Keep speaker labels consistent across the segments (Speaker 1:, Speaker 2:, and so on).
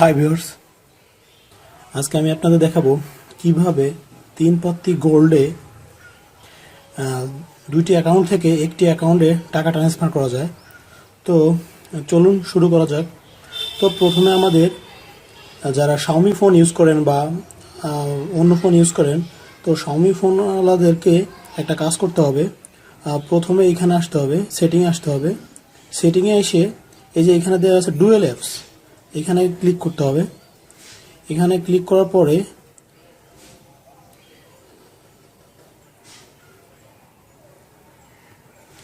Speaker 1: Hi viewers, আজকে আমি আপনাদের দেখাবো কিভাবে 3 পত্তি গোল্ডে দুইটি অ্যাকাউন্ট থেকে একটি অ্যাকাউন্টে টাকা ট্রান্সফার করা যায়। তো চলুন শুরু করা যাক। তো প্রথমে আমাদের যারা শাওমি ফোন ইউজ করেন বা অন্য ফোন ইউজ করেন, তো শাওমি ফোনওয়ালাদেরকে একটা কাজ করতে হবে। প্রথমে এখানে আসতে হবে, সেটিংয়ে আসতে হবে। সেটিংয়ে এসে এই যে এখানে দেওয়া আছে ডুয়েল অ্যাপস, এখানে ক্লিক করতে হবে। এখানে ক্লিক করার পরে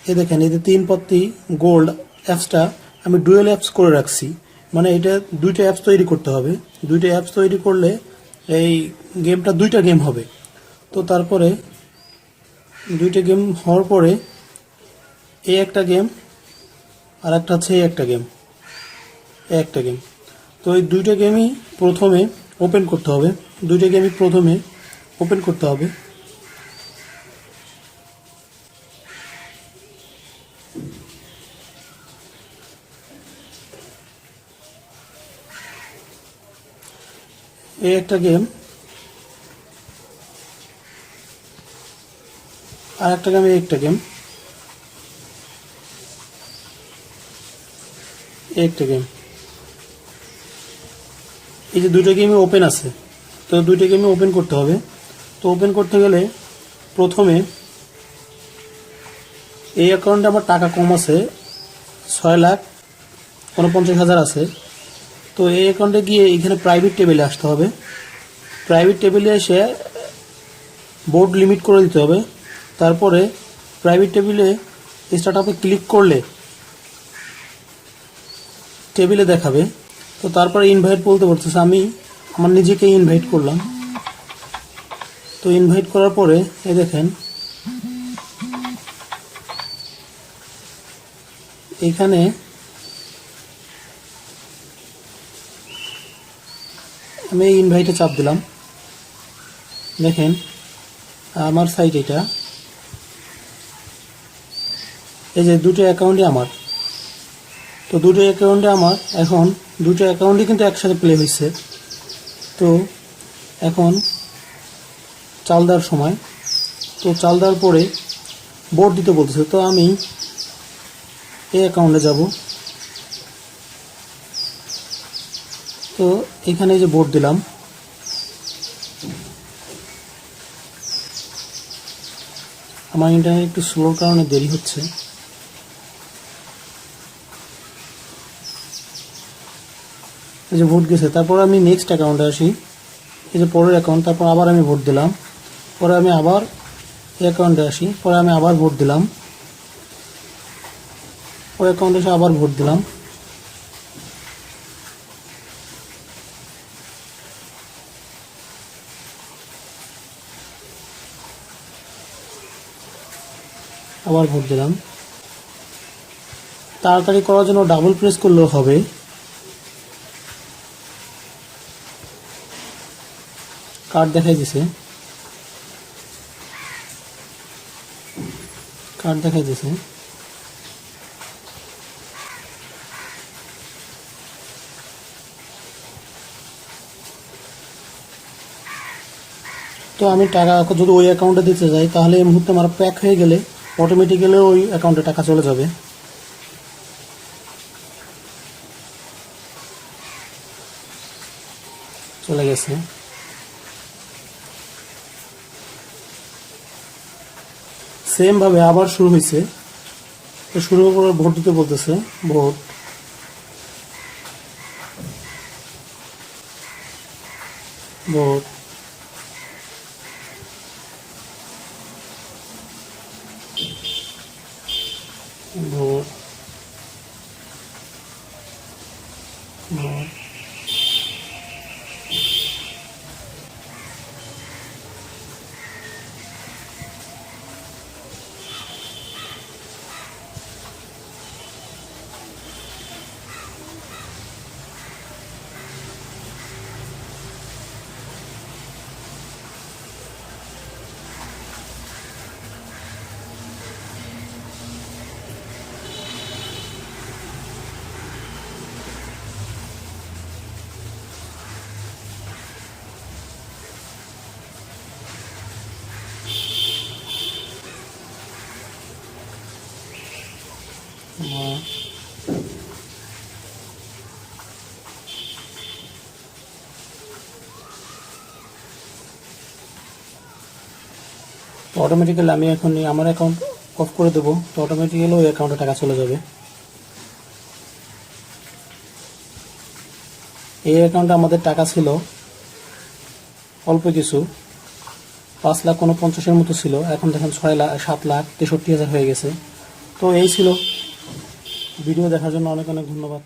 Speaker 1: এই দেখেন, এই যে 3 পত্তি গোল্ড অ্যাপসটা আমি ডুয়েল অ্যাপস করে রাখছি। মানে এটা দুইটা অ্যাপস তৈরি করতে হবে। দুইটা অ্যাপস তৈরি করলে এই গেমটা দুইটা গেম হবে। তো তারপরে দুইটা গেম হওয়ার পরে এই একটা গেম আর একটা হচ্ছে এই একটা গেম, তো এই দুইটা গেমই প্রথমে ওপেন করতে হবে। দুইটা গেমই প্রথমে ওপেন করতে হবে। এই একটা গেম আর একটা গেম, এই একটা গেম, এই একটা গেম। এই যে দুইটা গেমই ওপেন আছে, তো দুইটা গেমই ওপেন করতে হবে। তো ওপেন করতে গেলে প্রথমে এই অ্যাকাউন্টে আমার টাকা কম আছে, 6,49,000 আছে। তো এই অ্যাকাউন্টে গিয়ে এখানে প্রাইভেট টেবিলে আসতে হবে। প্রাইভেট টেবিলে এসে বোর্ড লিমিট করে দিতে হবে। তারপরে প্রাইভেট টেবিলে স্টার্ট আপে ক্লিক করলে টেবিলে দেখাবে। তো তারপরে ইনভাইট বলতে বলতেছে, আমি আমার নিজেকে ইনভাইট করলাম। তো ইনভাইট করার পরে এই দেখেন এখানে আমি ইনভাইটে চাপ দিলাম। দেখেন আমার সাইট এটা, এই যে দুটো অ্যাকাউন্টই আমার। তো দুটো অ্যাকাউন্টে আমার এখন দুটো অ্যাকাউন্টই কিন্তু একসাথে প্লে হয়েছে। তো এখন চাল দেওয়ার সময়, তো চাল দেওয়ার পরে বোর্ড দিতে বলতেছে। তো আমি এই অ্যাকাউন্টে যাব। তো এখানে যে বোর্ড দিলাম, আমার ইন্টারনেট একটু স্লোর কারণে দেরি হচ্ছে। এই যে ভোট গেছে, তারপর আমি নেক্সট অ্যাকাউন্টে আসি। এই যে পরের অ্যাকাউন্ট, তারপর আবার আমি ভোট দিলাম। পরে আমি আবার এই অ্যাকাউন্টে আসি, পরে আমি আবার ভোট দিলাম। ওই অ্যাকাউন্টে এসে আবার ভোট দিলাম। আবার ভোট দিলাম। তাড়াতাড়ি করার জন্য ডাবল প্রেস করলেও হবে। কার্ড দেখাই দিছে, কার্ড দেখাই দিছে। তো আমি টাকা যদি ওই অ্যাকাউন্টে দিতে যাই, তাহলে এই মুহূর্তে আমার প্যাক হয়ে গেলে অটোমেটিক্যালি ওই অ্যাকাউন্টে টাকা চলে যাবে। চলে গেছে। সেম ভাবে আবার শুরু হয়েছে। তো শুরু করে ভোট দিতে বলতেছে, ভোট, ভোট, ভোট, ভোট। তো অটোমেটিক্যালি আমি এখন আমার অ্যাকাউন্ট অফ করে দেবো, তো অটোমেটিক্যালি ওই অ্যাকাউন্টে টাকা চলে যাবে। এই অ্যাকাউন্টে আমাদের টাকা ছিল অল্প কিছু, 5,49,000 মতো ছিল, এখন দেখেন 7,63,000 হয়ে গেছে। তো এই ছিল, ভিডিও দেখার জন্য অনেক অনেক ধন্যবাদ।